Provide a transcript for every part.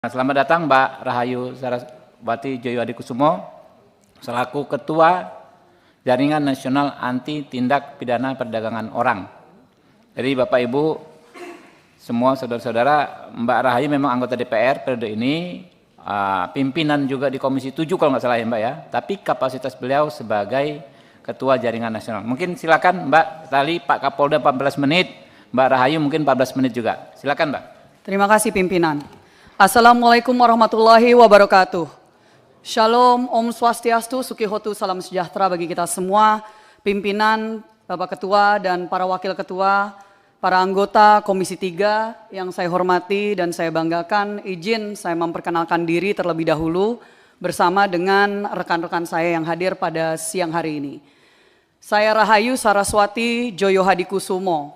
Selamat datang Mbak Rahayu Saraswati Joyohadikusumo selaku Ketua Jaringan Nasional Anti Tindak Pidana Perdagangan Orang. Jadi Bapak Ibu, semua saudara-saudara, Mbak Rahayu memang anggota DPR periode ini, pimpinan juga di Komisi 7 kalau nggak salah ya Mbak ya, tapi kapasitas beliau sebagai Ketua Jaringan Nasional. Mungkin silakan Mbak, tadi Pak Kapolda 14 menit, Mbak Rahayu mungkin 14 menit juga. Silakan Mbak. Terima kasih pimpinan. Assalamualaikum warahmatullahi wabarakatuh. Shalom, Om Swastiastu, Sukihotu, salam sejahtera bagi kita semua, pimpinan, Bapak Ketua dan para Wakil Ketua, para anggota Komisi 3 yang saya hormati dan saya banggakan. Izin saya memperkenalkan diri terlebih dahulu bersama dengan rekan-rekan saya yang hadir pada siang hari ini. Saya Rahayu Saraswati Joyohadikusumo,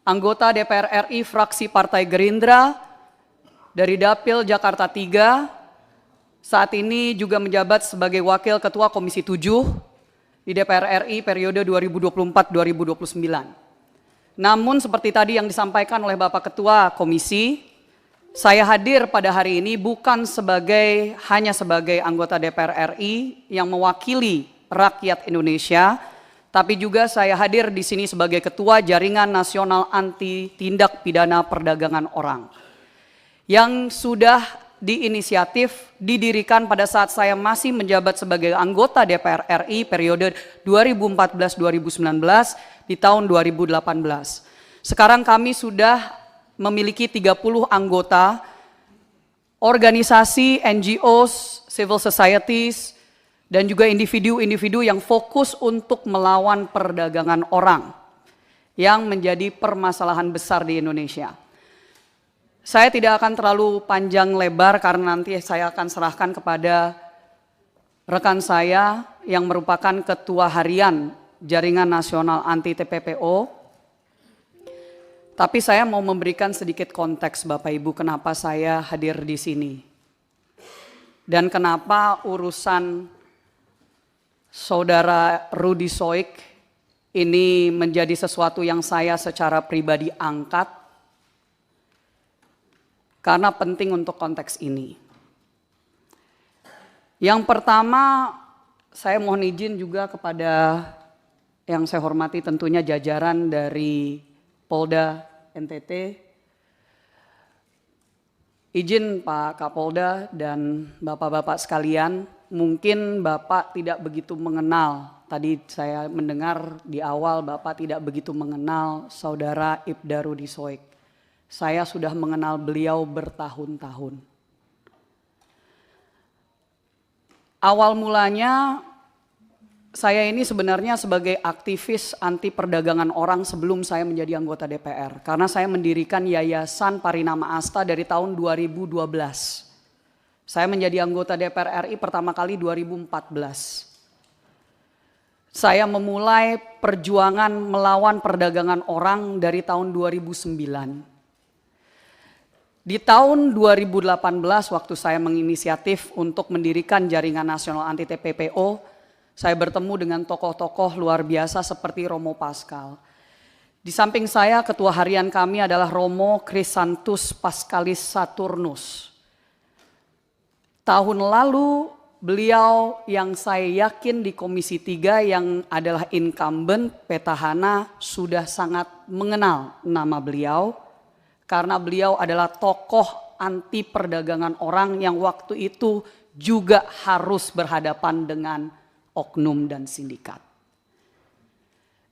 anggota DPR RI fraksi Partai Gerindra, dari Dapil Jakarta 3, saat ini juga menjabat sebagai Wakil Ketua Komisi 7 di DPR RI periode 2024-2029. Namun seperti tadi yang disampaikan oleh Bapak Ketua Komisi, saya hadir pada hari ini bukan hanya sebagai anggota DPR RI yang mewakili rakyat Indonesia, tapi juga saya hadir di sini sebagai Ketua Jaringan Nasional Anti Tindak Pidana Perdagangan Orang, yang sudah diinisiatif didirikan pada saat saya masih menjabat sebagai anggota DPR RI periode 2014-2019 di tahun 2018. Sekarang kami sudah memiliki 30 anggota organisasi, NGOs, civil societies, dan juga individu-individu yang fokus untuk melawan perdagangan orang yang menjadi permasalahan besar di Indonesia. Saya tidak akan terlalu panjang lebar karena nanti saya akan serahkan kepada rekan saya yang merupakan Ketua Harian Jaringan Nasional Anti TPPO. Tapi saya mau memberikan sedikit konteks Bapak Ibu kenapa saya hadir di sini. Dan kenapa urusan Saudara Rudy Soik ini menjadi sesuatu yang saya secara pribadi angkat. Karena penting untuk konteks ini. Yang pertama, saya mohon izin juga kepada yang saya hormati tentunya jajaran dari Polda NTT. Izin Pak Kapolda dan Bapak-Bapak sekalian, mungkin Bapak tidak begitu mengenal. Tadi saya mendengar di awal Bapak tidak begitu mengenal Saudara Ibda Rudy Soik. Saya sudah mengenal beliau bertahun-tahun. Awal mulanya saya ini sebenarnya sebagai aktivis anti perdagangan orang sebelum saya menjadi anggota DPR. Karena saya mendirikan Yayasan Parinama Asta dari tahun 2012. Saya menjadi anggota DPR RI pertama kali 2014. Saya memulai perjuangan melawan perdagangan orang dari tahun 2009. Di tahun 2018 waktu saya menginisiatif untuk mendirikan Jaringan Nasional Anti TPPO, saya bertemu dengan tokoh-tokoh luar biasa seperti Romo Pascal. Di samping saya, ketua harian kami adalah Romo Krisantus Pascalis Saturnus. Tahun lalu beliau yang saya yakin di Komisi 3 yang adalah incumbent petahana sudah sangat mengenal nama beliau. Karena beliau adalah tokoh anti perdagangan orang yang waktu itu juga harus berhadapan dengan oknum dan sindikat.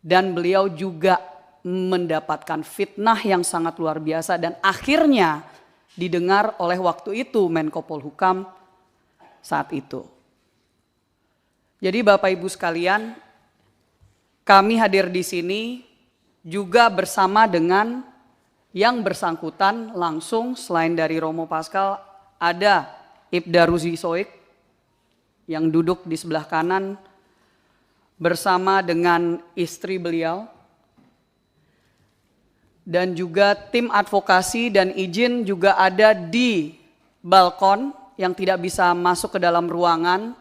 Dan beliau juga mendapatkan fitnah yang sangat luar biasa dan akhirnya didengar oleh waktu itu Menko Polhukam saat itu. Jadi Bapak Ibu sekalian, kami hadir di sini juga bersama dengan yang bersangkutan langsung selain dari Romo Pascal ada Ibda Rudy Soik yang duduk di sebelah kanan bersama dengan istri beliau dan juga tim advokasi dan izin juga ada di balkon yang tidak bisa masuk ke dalam ruangan.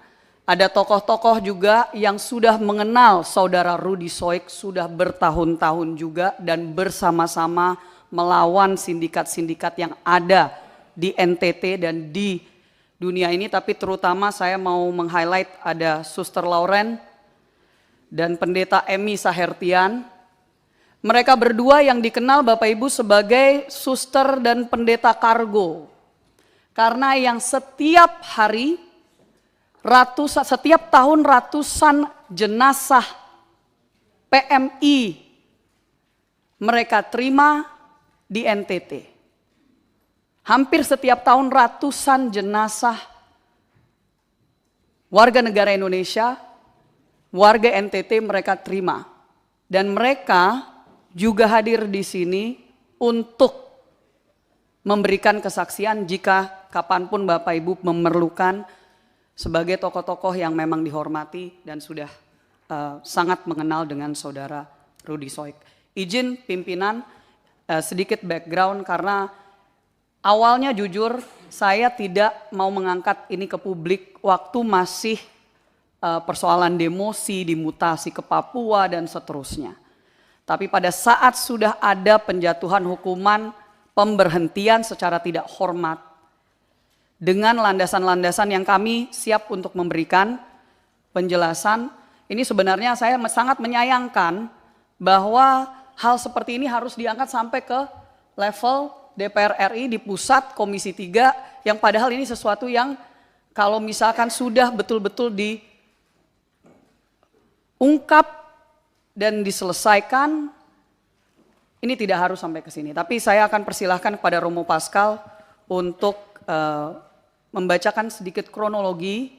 Ada tokoh-tokoh juga yang sudah mengenal Saudara Rudy Soik sudah bertahun-tahun juga dan bersama-sama melawan sindikat-sindikat yang ada di NTT dan di dunia ini, tapi terutama saya mau meng-highlight ada Suster Lauren dan Pendeta Emi Sahertian. Mereka berdua yang dikenal Bapak Ibu sebagai suster dan pendeta kargo. Karena yang setiap hari, setiap tahun ratusan jenazah PMI mereka terima di NTT. Hampir setiap tahun ratusan jenazah warga negara Indonesia, warga NTT mereka terima. Dan mereka juga hadir di sini untuk memberikan kesaksian jika kapanpun Bapak Ibu memerlukan sebagai tokoh-tokoh yang memang dihormati dan sudah sangat mengenal dengan saudara Rudy Soik. Izin pimpinan sedikit background karena awalnya jujur saya tidak mau mengangkat ini ke publik waktu masih persoalan demosi, dimutasi ke Papua dan seterusnya. Tapi pada saat sudah ada penjatuhan hukuman pemberhentian secara tidak hormat dengan landasan-landasan yang kami siap untuk memberikan penjelasan, ini sebenarnya saya sangat menyayangkan bahwa hal seperti ini harus diangkat sampai ke level DPR RI di pusat Komisi 3 yang padahal ini sesuatu yang kalau misalkan sudah betul-betul diungkap dan diselesaikan, ini tidak harus sampai ke sini. Tapi saya akan persilahkan kepada Romo Pascal untuk membacakan sedikit kronologi.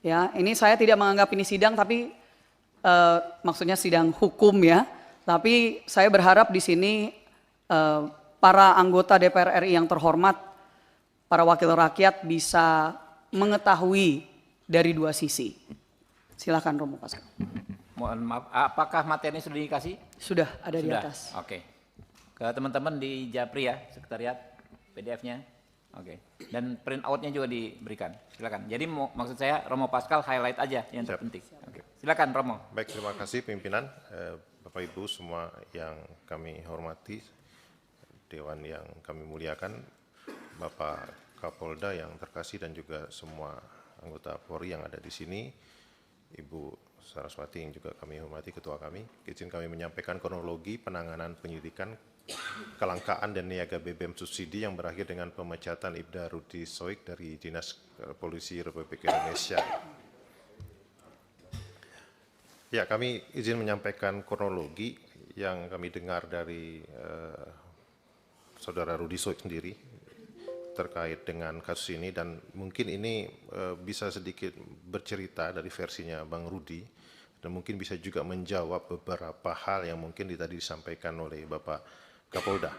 Ya, ini saya tidak menganggap ini sidang, tapi maksudnya sidang hukum ya. Tapi saya berharap di sini para anggota DPR RI yang terhormat, para wakil rakyat bisa mengetahui dari dua sisi. Silakan Romo Pascal. Mohon maaf, apakah materi sudah dikasih? Sudah ada di atas. Oke. Ke teman-teman di Japri ya, sekretariat, PDF-nya. Oke. Dan print out-nya juga diberikan. Silakan. Jadi maksud saya Romo Pascal highlight aja yang terpenting. Oke. Silakan Romo. Baik, terima kasih pimpinan, Bapak Ibu semua yang kami hormati, Dewan yang kami muliakan, Bapak Kapolda yang terkasih dan juga semua anggota Polri yang ada di sini, Ibu Saraswati yang juga kami hormati, ketua kami. Izin kami menyampaikan kronologi penanganan penyidikan kelangkaan dan niaga BBM subsidi yang berakhir dengan pemecatan Ibda Rudy Soik dari Dinas Polisi Republik Indonesia. Ya, kami izin menyampaikan kronologi yang kami dengar dari saudara Rudy Soik sendiri terkait dengan kasus ini, dan mungkin ini bisa sedikit bercerita dari versinya Bang Rudy dan mungkin bisa juga menjawab beberapa hal yang mungkin tadi disampaikan oleh Bapak Kapolda.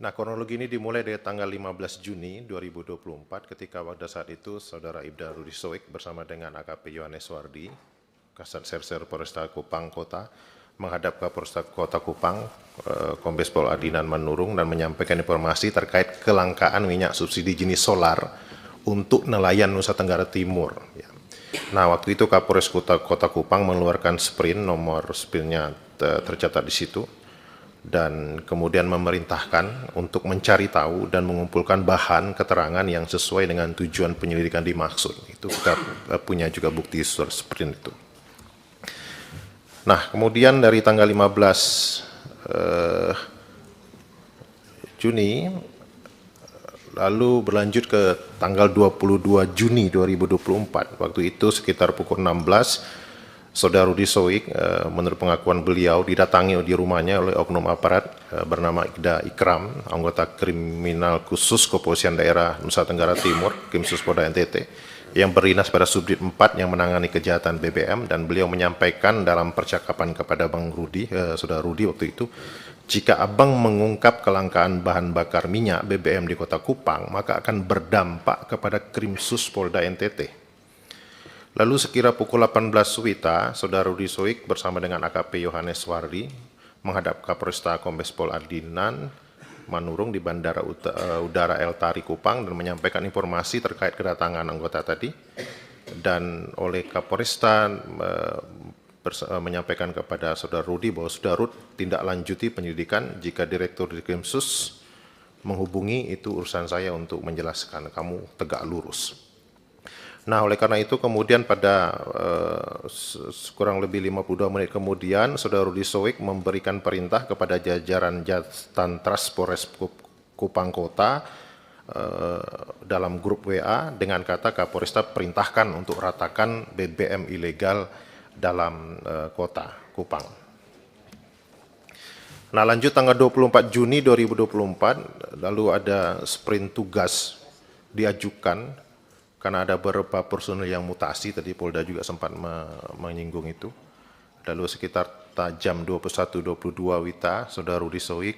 Nah, kronologi ini dimulai dari tanggal 15 Juni 2024 ketika pada saat itu saudara Ibda Rudy Soik bersama dengan AKP Yohanes Wardi, Kasat Serser Polresta Kupang Kota, menghadap ke Polresta Kota Kupang, Kombes Pol Adinan Manurung, dan menyampaikan informasi terkait kelangkaan minyak subsidi jenis solar untuk nelayan Nusa Tenggara Timur. Ya. Nah, waktu itu Kapolres Kota Kupang mengeluarkan sprint, nomor sprintnya tercatat di situ, dan kemudian memerintahkan untuk mencari tahu dan mengumpulkan bahan keterangan yang sesuai dengan tujuan penyelidikan dimaksud. Itu kita punya juga bukti sprint itu. Nah, kemudian dari tanggal 15 Juni, lalu berlanjut ke tanggal 22 Juni 2024. Waktu itu sekitar pukul 16, saudara Rudy Soik, menurut pengakuan beliau, didatangi di rumahnya oleh oknum aparat bernama Ida Ikram, anggota kriminal khusus Kepolisian Daerah Nusa Tenggara Timur, Krimsus Polda NTT, yang berdinas pada Subdit 4 yang menangani kejahatan BBM, dan beliau menyampaikan dalam percakapan kepada Bang Rudy, saudara Rudy waktu itu, jika abang mengungkap kelangkaan bahan bakar minyak BBM di Kota Kupang, maka akan berdampak kepada Krimsus Polda NTT. Lalu sekira pukul 18 Wita, saudara Rudy Soik bersama dengan AKP Yohanes Wardi menghadap Kapolresta Kombes Pol Adinan Manurung di Bandara Udara El Tari Kupang dan menyampaikan informasi terkait kedatangan anggota tadi, dan oleh Kapolresta menyampaikan kepada saudara Rudy bahwa saudara Rud tindak lanjuti penyelidikan jika Direktur Krimsus menghubungi, itu urusan saya untuk menjelaskan, kamu tegak lurus. Nah, oleh karena itu kemudian pada kurang lebih 52 menit kemudian, Saudara Rudi Soik memberikan perintah kepada jajaran Jatantras Polres Kupang Kota dalam grup WA dengan kata Kapolresta perintahkan untuk ratakan BBM ilegal dalam kota Kupang. Nah, lanjut tanggal 24 Juni 2024, lalu ada sprint tugas diajukan karena ada beberapa personel yang mutasi, tadi Polda juga sempat menyinggung itu. Lalu sekitar jam 21.22 WITA, Saudara Rudi Soik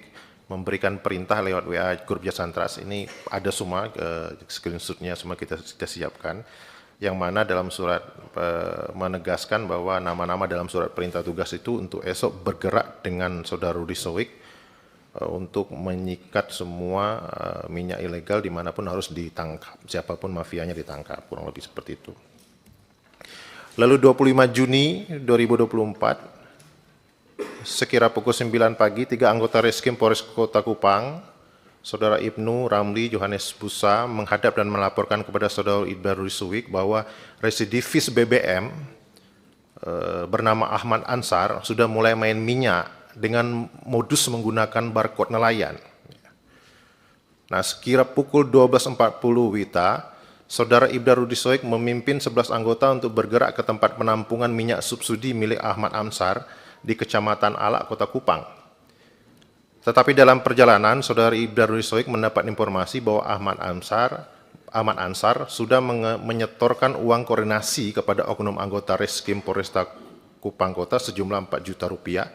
memberikan perintah lewat WA grup Jatantras, ini ada semua screenshotnya semua kita siapkan, yang mana dalam surat menegaskan bahwa nama-nama dalam surat perintah tugas itu untuk esok bergerak dengan Saudara Rudi Soik untuk menyikat semua minyak ilegal dimanapun harus ditangkap, siapapun mafianya ditangkap, kurang lebih seperti itu. Lalu 25 Juni 2024, sekira pukul 9 pagi, 3 anggota Reskrim Polres Kota Kupang, Saudara Ibnu, Ramli, Johannes Busa menghadap dan melaporkan kepada Saudara Ibda Rudi Soik bahwa residivis BBM bernama Ahmad Ansar sudah mulai main minyak dengan modus menggunakan barcode nelayan. Nah, sekira pukul 12.40 WITA, Saudara Ibda Rudi Soik memimpin 11 anggota untuk bergerak ke tempat penampungan minyak subsidi milik Ahmad Ansar di Kecamatan Alak, Kota Kupang. Tetapi dalam perjalanan, Saudara Ibda Rudi Soik mendapat informasi bahwa Ahmad Ansar sudah menyetorkan uang koordinasi kepada oknum anggota Reskrim Polresta Kupang Kota sejumlah 4 juta rupiah.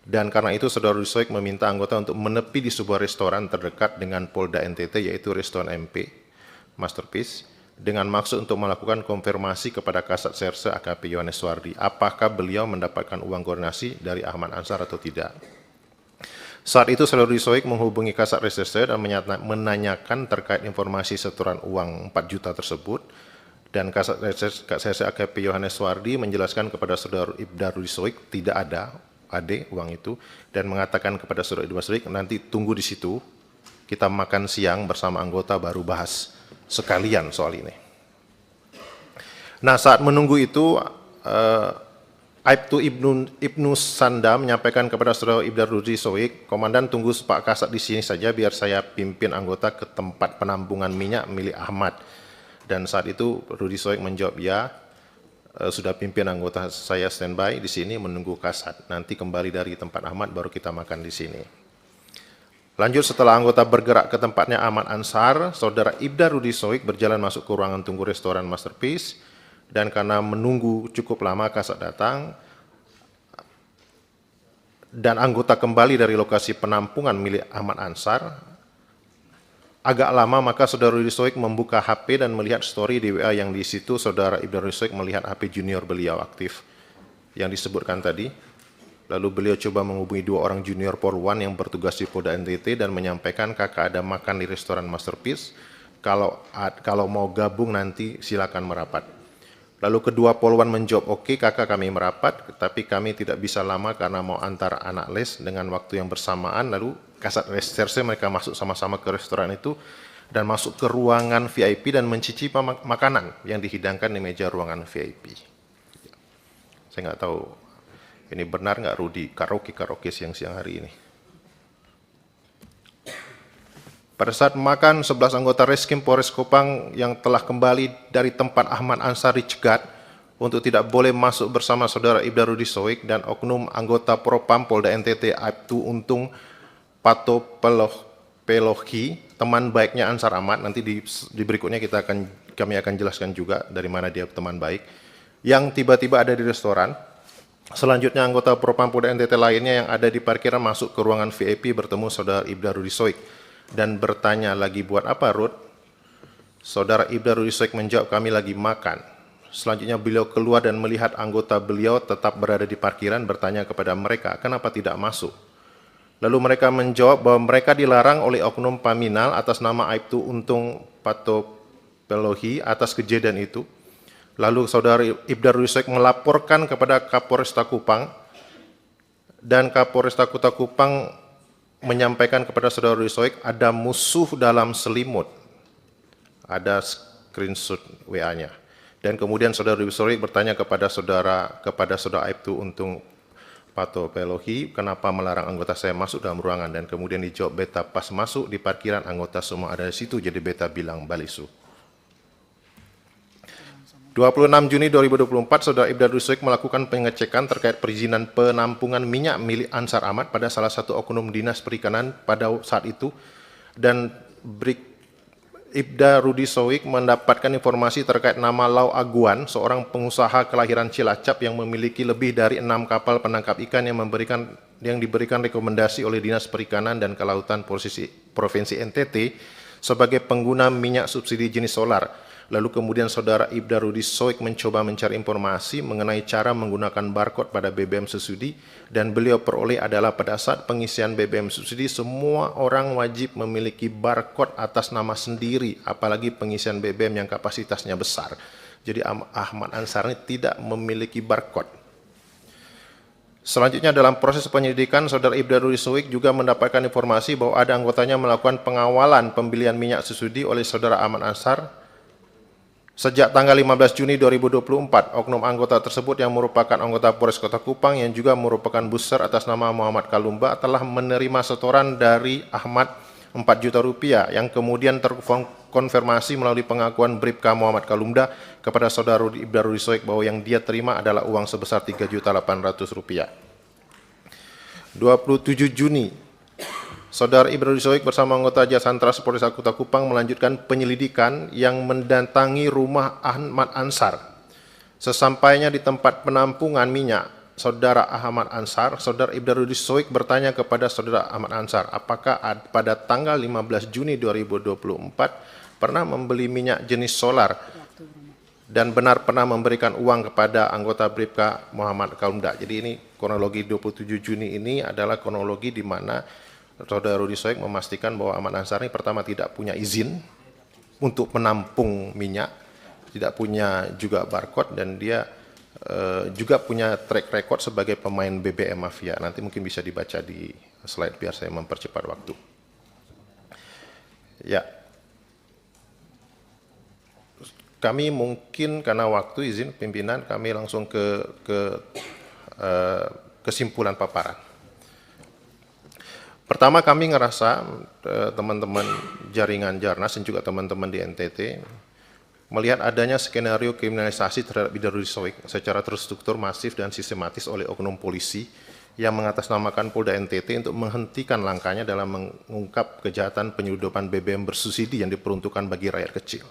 Dan karena itu Saudara Rudi Soik meminta anggota untuk menepi di sebuah restoran terdekat dengan Polda NTT, yaitu restoran MP Masterpiece, dengan maksud untuk melakukan konfirmasi kepada Kasat Serse AKP Yohanes Suwardi apakah beliau mendapatkan uang koordinasi dari Ahmad Ansar atau tidak. Saat itu Saudara Rudi Soik menghubungi Kasat Reserse dan menanyakan terkait informasi setoran uang 4 juta tersebut, dan Kasat Reserse AKP Yohanes Suwardi menjelaskan kepada Saudara Ibda Rudi Soik tidak ada uang itu, dan mengatakan kepada Saudara Ibda Rudi Soik, nanti tunggu di situ, kita makan siang bersama anggota baru bahas sekalian soal ini. Nah, saat menunggu itu, Aibtu Ibnu Sanda menyampaikan kepada Saudara Ibda Rudi Soik, Komandan tunggu Pak Kasat di sini saja biar saya pimpin anggota ke tempat penampungan minyak milik Ahmad. Dan saat itu Rudi Soik menjawab ya, sudah pimpin anggota saya standby di sini menunggu Kasat. Nanti kembali dari tempat Ahmad baru kita makan di sini. Lanjut, setelah anggota bergerak ke tempatnya Ahmad Ansar, Saudara Ibda Rudi Soik berjalan masuk ke ruangan tunggu restoran Masterpiece, dan karena menunggu cukup lama Kasat datang dan anggota kembali dari lokasi penampungan milik Ahmad Ansar agak lama, maka Saudara Rudi Soik membuka HP dan melihat story di WA yang di situ Saudara Ibda Rudi Soik melihat HP junior beliau aktif yang disebutkan tadi. Lalu beliau coba menghubungi 2 orang junior Polwan yang bertugas di Polda NTT dan menyampaikan kakak ada makan di restoran Masterpiece, kalau mau gabung nanti silakan merapat. Lalu kedua Polwan menjawab, oke kakak kami merapat, tapi kami tidak bisa lama karena mau antar anak les dengan waktu yang bersamaan. Lalu Kasat Reserse mereka masuk sama-sama ke restoran itu dan masuk ke ruangan VIP dan mencicipi makanan yang dihidangkan di meja ruangan VIP. Saya nggak tahu ini benar nggak Rudi karaoke siang-siang hari ini. Pada saat makan, 11 anggota Reskrim Polres Kupang yang telah kembali dari tempat Ahmad Ansar dicegat untuk tidak boleh masuk bersama Saudara Ibda Rudi Soik dan oknum anggota Propam Polda NTT Aibtu Untung Pato Pelohi, teman baiknya Ansar Ahmad. Nanti di berikutnya kami akan jelaskan juga dari mana dia teman baik, yang tiba-tiba ada di restoran. Selanjutnya anggota Propam Polda NTT lainnya yang ada di parkiran masuk ke ruangan VIP bertemu Saudara Ibda Rudi Soik dan bertanya, lagi buat apa Rud? Saudara Ibda Rudi Soik menjawab, kami lagi makan. Selanjutnya beliau keluar dan melihat anggota beliau tetap berada di parkiran, bertanya kepada mereka, kenapa tidak masuk? Lalu mereka menjawab bahwa mereka dilarang oleh oknum Paminal atas nama Aibtu Untung Pato Pelohi atas kejadian itu. Lalu Saudara Ibda Rudi Soik melaporkan kepada Kapolresta Kupang, dan Kapolresta Kota Kupang menyampaikan kepada saudara Rudi Soik ada musuh dalam selimut. Ada screenshot WA-nya. Dan kemudian saudara Rudi Soik bertanya kepada saudara Aibtu Untung Patopelohi, kenapa melarang anggota saya masuk dalam ruangan, dan kemudian dijawab beta pas masuk di parkiran anggota semua ada di situ, jadi beta bilang balisu. 26 Juni 2024, Saudara Ibda Rudi Soik melakukan pengecekan terkait perizinan penampungan minyak milik Ansar Ahmad pada salah satu oknum dinas perikanan pada saat itu, dan Ibda Rudi Soik mendapatkan informasi terkait nama Lau Aguan, seorang pengusaha kelahiran Cilacap yang memiliki lebih dari 6 kapal penangkap ikan yang diberikan rekomendasi oleh Dinas Perikanan dan Kelautan Provinsi NTT sebagai pengguna minyak subsidi jenis solar. Lalu kemudian saudara Ibda Rudi Soik mencoba mencari informasi mengenai cara menggunakan barcode pada BBM subsidi, dan beliau peroleh adalah pada saat pengisian BBM subsidi semua orang wajib memiliki barcode atas nama sendiri, apalagi pengisian BBM yang kapasitasnya besar. Jadi Ahmad Ansar ini tidak memiliki barcode. Selanjutnya dalam proses penyelidikan, saudara Ibda Rudi Soik juga mendapatkan informasi bahwa ada anggotanya melakukan pengawalan pembelian minyak subsidi oleh saudara Ahmad Ansar. Sejak tanggal 15 Juni 2024, oknum anggota tersebut yang merupakan anggota Polres Kota Kupang yang juga merupakan booster atas nama Muhammad Kalumba telah menerima setoran dari Ahmad 4 juta rupiah yang kemudian terkonfirmasi melalui pengakuan Bribka Muhammad Kalumba kepada saudara Ibda Rudi Soik bahwa yang dia terima adalah uang sebesar 3.800.000 rupiah. 27 Juni, Saudara Ibda Rudi Soik bersama anggota Jasantra Polres Kota Kupang melanjutkan penyelidikan yang mendatangi rumah Ahmad Ansar. Sesampainya di tempat penampungan minyak saudara Ahmad Ansar, saudara Ibda Rudi Soik bertanya kepada saudara Ahmad Ansar, apakah pada tanggal 15 Juni 2024 pernah membeli minyak jenis solar dan benar pernah memberikan uang kepada anggota Bribka Muhammad Kalumda. Jadi ini kronologi 27 Juni ini adalah kronologi di mana saudara Rudi Soik memastikan bahwa Ahmad Ansar ini pertama tidak punya izin untuk menampung minyak, tidak punya juga barcode, dan dia juga punya track record sebagai pemain BBM mafia. Nanti mungkin bisa dibaca di slide biar saya mempercepat waktu. Ya, kami mungkin karena waktu izin pimpinan kami langsung ke kesimpulan paparan. Pertama, kami ngerasa teman-teman jaringan Jarnas dan juga teman-teman di NTT melihat adanya skenario kriminalisasi terhadap Ibda Rudi Soik secara terstruktur, masif, dan sistematis oleh oknum polisi yang mengatasnamakan Polda NTT untuk menghentikan langkahnya dalam mengungkap kejahatan penyeludupan BBM bersubsidi yang diperuntukkan bagi rakyat kecil.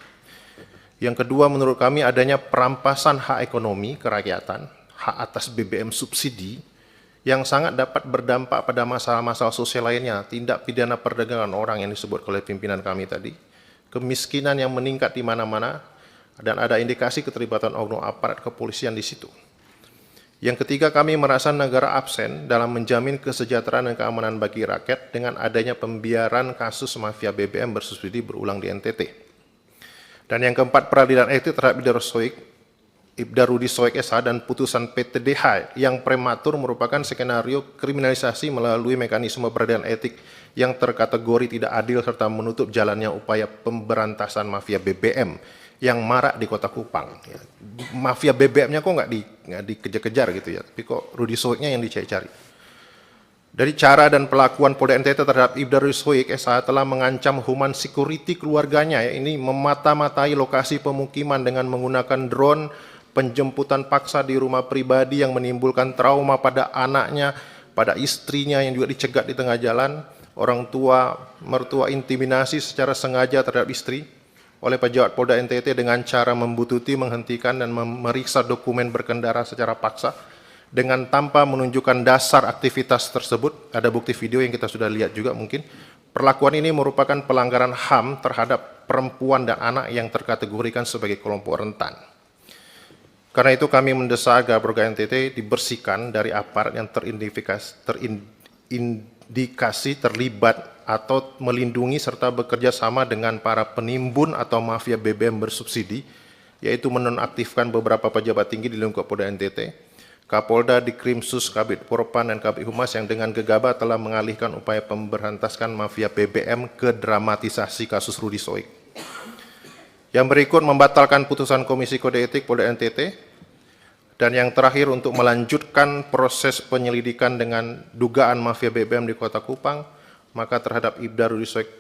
Yang kedua, menurut kami adanya perampasan hak ekonomi kerakyatan, hak atas BBM subsidi, yang sangat dapat berdampak pada masalah-masalah sosial lainnya, tindak pidana perdagangan orang yang disebut oleh pimpinan kami tadi, kemiskinan yang meningkat di mana-mana, dan ada indikasi keterlibatan oknum aparat kepolisian di situ. Yang ketiga, kami merasa negara absen dalam menjamin kesejahteraan dan keamanan bagi rakyat dengan adanya pembiaran kasus mafia BBM bersubsidi berulang di NTT. Dan yang keempat, peradilan etik terhadap Ibda Rudi Soik SH dan putusan PTDH yang prematur merupakan skenario kriminalisasi melalui mekanisme peradilan etik yang terkategori tidak adil serta menutup jalannya upaya pemberantasan mafia BBM yang marak di Kota Kupang. Ya, mafia BBM-nya kok nggak dikejar-kejar gitu ya, tapi kok Rudi Soiknya yang dicari-cari. Dari cara dan pelakuan Polda NTT terhadap Ibda Rudi Soik SH telah mengancam human security keluarganya, ya, ini memata-matai lokasi pemukiman dengan menggunakan drone, penjemputan paksa di rumah pribadi yang menimbulkan trauma pada anaknya, pada istrinya yang juga dicegat di tengah jalan, orang tua, mertua intimidasi secara sengaja terhadap istri oleh pejabat Polda NTT dengan cara membututi, menghentikan, dan memeriksa dokumen berkendara secara paksa dengan tanpa menunjukkan dasar aktivitas tersebut. Ada bukti video yang kita sudah lihat juga mungkin. Perlakuan ini merupakan pelanggaran HAM terhadap perempuan dan anak yang terkategorikan sebagai kelompok rentan. Karena itu kami mendesak agar program NTT dibersihkan dari aparat yang terindikasi terlibat atau melindungi serta bekerja sama dengan para penimbun atau mafia BBM bersubsidi, yaitu menonaktifkan beberapa pejabat tinggi di lingkup Polda NTT, Kapolda, Dikrimsus, Kabid Propam, dan Kabid Humas yang dengan gegabah telah mengalihkan upaya pemberantasan mafia BBM ke dramatisasi kasus Rudi Soik. Yang berikut membatalkan putusan Komisi Kode Etik Polda NTT. Dan yang terakhir untuk melanjutkan proses penyelidikan dengan dugaan mafia BBM di Kota Kupang, maka terhadap Ibda Rudi Soik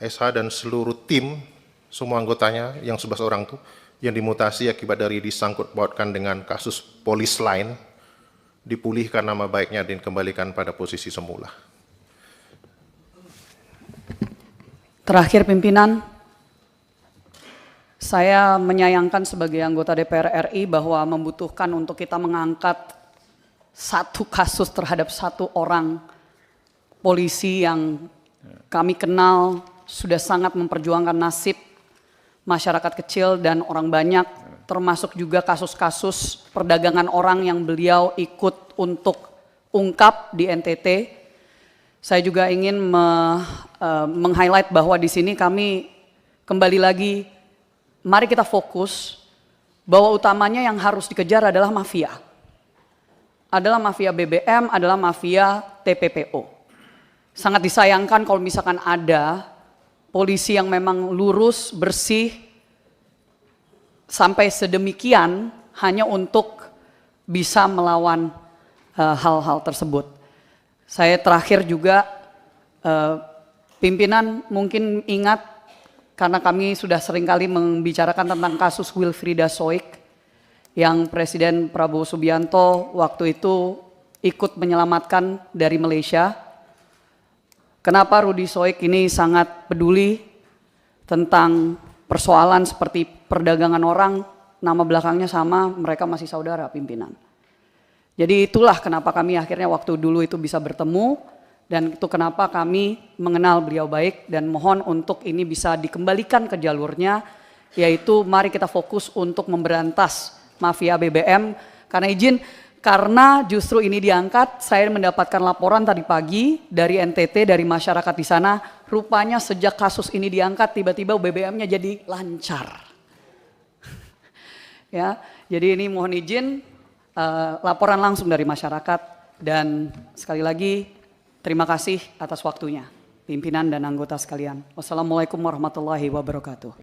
SH dan seluruh tim, semua anggotanya yang 11 orang itu, yang dimutasi akibat dari disangkut pautkan dengan kasus polis lain, dipulihkan nama baiknya dan dikembalikan pada posisi semula. Terakhir pimpinan, saya menyayangkan sebagai anggota DPR RI bahwa membutuhkan untuk kita mengangkat satu kasus terhadap satu orang polisi yang kami kenal sudah sangat memperjuangkan nasib masyarakat kecil dan orang banyak, termasuk juga kasus-kasus perdagangan orang yang beliau ikut untuk ungkap di NTT. Saya juga ingin meng-highlight bahwa di sini kami kembali lagi, mari kita fokus bahwa utamanya yang harus dikejar adalah mafia. Adalah mafia BBM, adalah mafia TPPO. Sangat disayangkan kalau misalkan ada polisi yang memang lurus, bersih, sampai sedemikian hanya untuk bisa melawan hal-hal tersebut. Saya terakhir juga, pimpinan mungkin ingat, karena kami sudah seringkali membicarakan tentang kasus Wilfrieda Soik, yang Presiden Prabowo Subianto waktu itu ikut menyelamatkan dari Malaysia. Kenapa Rudi Soik ini sangat peduli tentang persoalan seperti perdagangan orang, nama belakangnya sama, mereka masih saudara pimpinan. Jadi itulah kenapa kami akhirnya waktu dulu itu bisa bertemu, dan itu kenapa kami mengenal beliau baik, dan mohon untuk ini bisa dikembalikan ke jalurnya, yaitu mari kita fokus untuk memberantas mafia BBM. Karena justru ini diangkat, saya mendapatkan laporan tadi pagi dari NTT, dari masyarakat di sana, rupanya sejak kasus ini diangkat tiba-tiba BBM-nya jadi lancar. Ya, jadi ini mohon izin laporan langsung dari masyarakat, dan sekali lagi terima kasih atas waktunya pimpinan dan anggota sekalian. Wassalamualaikum warahmatullahi wabarakatuh.